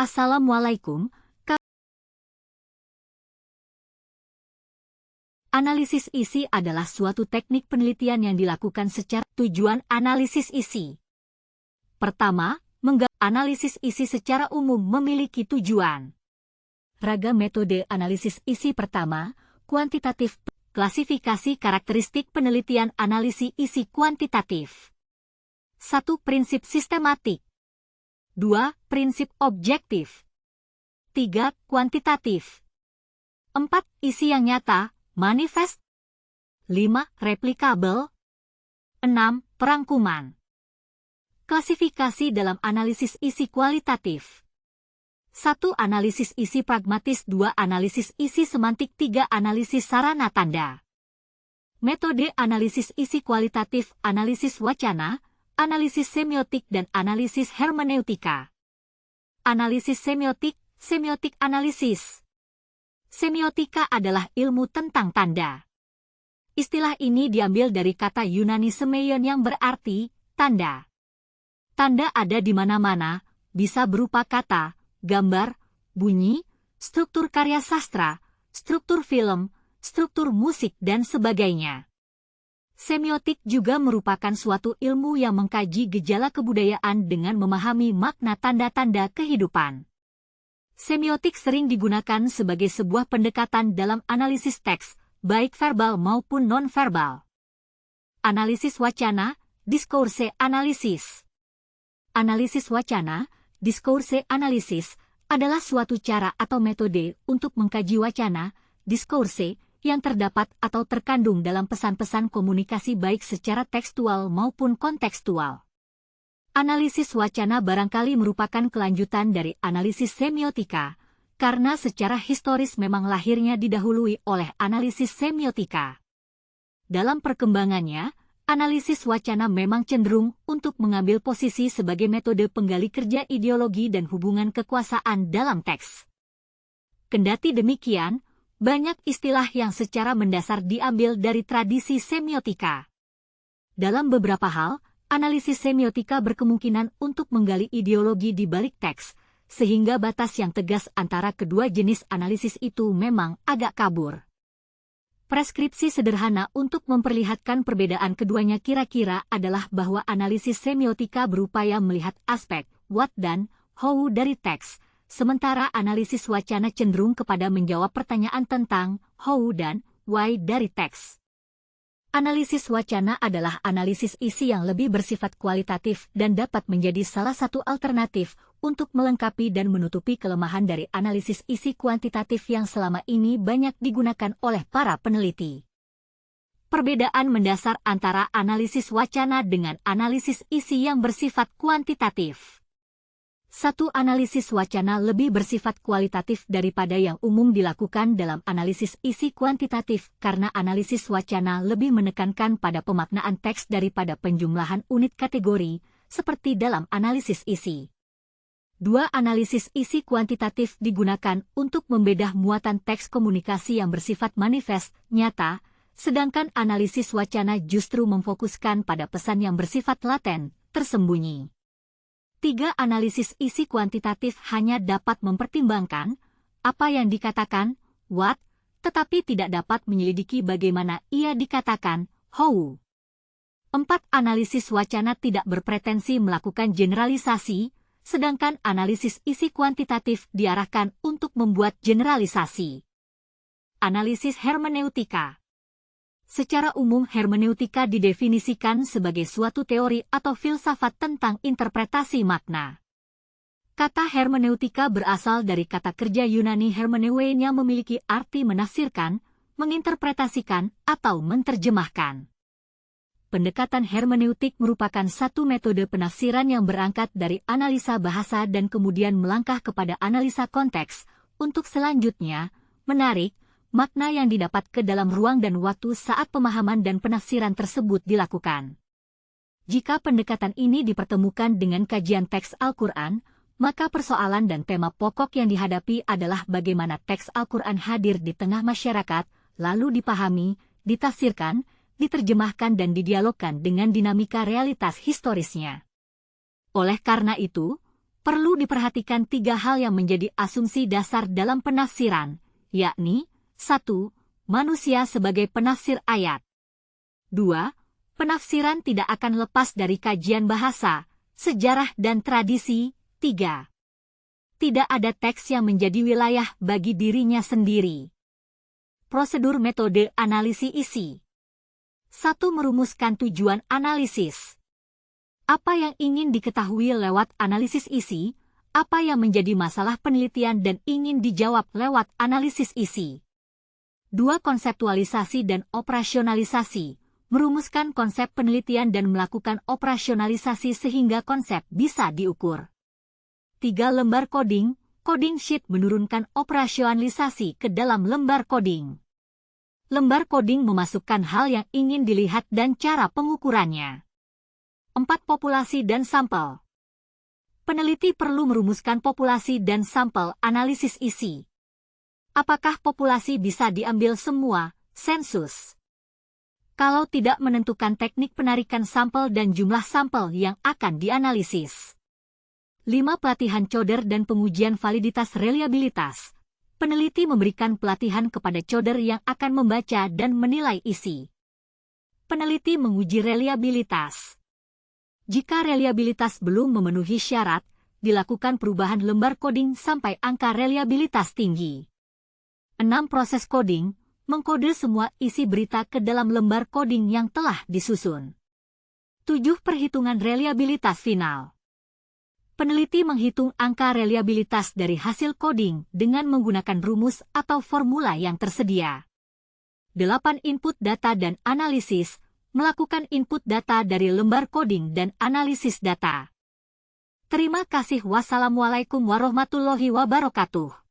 Assalamualaikum. Analisis isi adalah suatu teknik penelitian yang dilakukan secara tujuan analisis isi. Pertama, analisis isi secara umum memiliki tujuan. Ragam metode analisis isi. Pertama, kuantitatif. Klasifikasi karakteristik penelitian analisis isi kuantitatif. 1. Prinsip sistematik. 2. Prinsip objektif. 3. Kuantitatif. 4. Isi yang nyata, manifest. 5. Replikabel. 6. Perangkuman. Klasifikasi dalam analisis isi kualitatif. 1. Analisis isi pragmatis. 2. Analisis isi semantik. 3. Analisis sarana tanda. Metode analisis isi kualitatif, analisis wacana, analisis semiotik dan analisis hermeneutika. Analisis semiotik, semiotik analisis. Semiotika adalah ilmu tentang tanda. Istilah ini diambil dari kata Yunani semeion yang berarti tanda. Tanda ada di mana-mana, bisa berupa kata, gambar, bunyi, struktur karya sastra, struktur film, struktur musik dan sebagainya. Semiotik juga merupakan suatu ilmu yang mengkaji gejala kebudayaan dengan memahami makna tanda-tanda kehidupan. Semiotik sering digunakan sebagai sebuah pendekatan dalam analisis teks, baik verbal maupun non-verbal. Analisis wacana, discourse analisis. Analisis wacana, discourse analisis, adalah suatu cara atau metode untuk mengkaji wacana, discourse, yang terdapat atau terkandung dalam pesan-pesan komunikasi baik secara tekstual maupun kontekstual. Analisis wacana barangkali merupakan kelanjutan dari analisis semiotika, karena secara historis memang lahirnya didahului oleh analisis semiotika. Dalam perkembangannya, analisis wacana memang cenderung untuk mengambil posisi sebagai metode penggali kerja ideologi dan hubungan kekuasaan dalam teks. Kendati demikian, banyak istilah yang secara mendasar diambil dari tradisi semiotika. Dalam beberapa hal, analisis semiotika berkemungkinan untuk menggali ideologi di balik teks, sehingga batas yang tegas antara kedua jenis analisis itu memang agak kabur. Preskripsi sederhana untuk memperlihatkan perbedaan keduanya kira-kira adalah bahwa analisis semiotika berupaya melihat aspek what dan how dari teks, sementara analisis wacana cenderung kepada menjawab pertanyaan tentang how dan why dari teks. Analisis wacana adalah analisis isi yang lebih bersifat kualitatif dan dapat menjadi salah satu alternatif untuk melengkapi dan menutupi kelemahan dari analisis isi kuantitatif yang selama ini banyak digunakan oleh para peneliti. Perbedaan mendasar antara analisis wacana dengan analisis isi yang bersifat kuantitatif. 1. Analisis wacana lebih bersifat kualitatif daripada yang umum dilakukan dalam analisis isi kuantitatif karena analisis wacana lebih menekankan pada pemaknaan teks daripada penjumlahan unit kategori, seperti dalam analisis isi. 2. Analisis isi kuantitatif digunakan untuk membedah muatan teks komunikasi yang bersifat manifest, nyata, sedangkan analisis wacana justru memfokuskan pada pesan yang bersifat laten, tersembunyi. 3. Analisis isi kuantitatif hanya dapat mempertimbangkan apa yang dikatakan, what, tetapi tidak dapat menyelidiki bagaimana ia dikatakan, how. 4. Analisis wacana tidak berpretensi melakukan generalisasi, sedangkan analisis isi kuantitatif diarahkan untuk membuat generalisasi. Analisis hermeneutika. Secara umum hermeneutika didefinisikan sebagai suatu teori atau filsafat tentang interpretasi makna. Kata hermeneutika berasal dari kata kerja Yunani hermeneuein yang memiliki arti menafsirkan, menginterpretasikan, atau menerjemahkan. Pendekatan hermeneutik merupakan satu metode penafsiran yang berangkat dari analisa bahasa dan kemudian melangkah kepada analisa konteks, untuk selanjutnya menarik makna yang didapat ke dalam ruang dan waktu saat pemahaman dan penafsiran tersebut dilakukan. Jika pendekatan ini dipertemukan dengan kajian teks Al-Quran, maka persoalan dan tema pokok yang dihadapi adalah bagaimana teks Al-Quran hadir di tengah masyarakat, lalu dipahami, ditafsirkan, diterjemahkan dan didialogkan dengan dinamika realitas historisnya. Oleh karena itu, Perlu diperhatikan 3 hal yang menjadi asumsi dasar dalam penafsiran, yakni 1. Manusia sebagai penafsir ayat. 2. Penafsiran tidak akan lepas dari kajian bahasa, sejarah dan tradisi. 3. Tidak ada teks yang menjadi wilayah bagi dirinya sendiri. Prosedur metode analisis isi. 1. Merumuskan tujuan analisis. Apa yang ingin diketahui lewat analisis isi, apa yang menjadi masalah penelitian dan ingin dijawab lewat analisis isi. 2. Konseptualisasi dan operasionalisasi. Merumuskan konsep penelitian dan melakukan operasionalisasi sehingga konsep bisa diukur. 3. Lembar coding. Coding sheet menurunkan operasionalisasi ke dalam lembar coding. Lembar coding memasukkan hal yang ingin dilihat dan cara pengukurannya. 4. Populasi dan sampel. Peneliti perlu merumuskan populasi dan sampel analisis isi. Apakah populasi bisa diambil semua, sensus? Kalau tidak, menentukan teknik penarikan sampel dan jumlah sampel yang akan dianalisis. 5. Pelatihan coder dan pengujian validitas reliabilitas. Peneliti memberikan pelatihan kepada coder yang akan membaca dan menilai isi. Peneliti menguji reliabilitas. Jika reliabilitas belum memenuhi syarat, dilakukan perubahan lembar coding sampai angka reliabilitas tinggi. 6. Proses coding. Mengkode semua isi berita ke dalam lembar coding yang telah disusun. 7. Perhitungan reliabilitas final. Peneliti menghitung angka reliabilitas dari hasil coding dengan menggunakan rumus atau formula yang tersedia. 8. Input data dan analisis. Melakukan input data dari lembar coding dan analisis data. Terima kasih. Wassalamualaikum warahmatullahi wabarakatuh.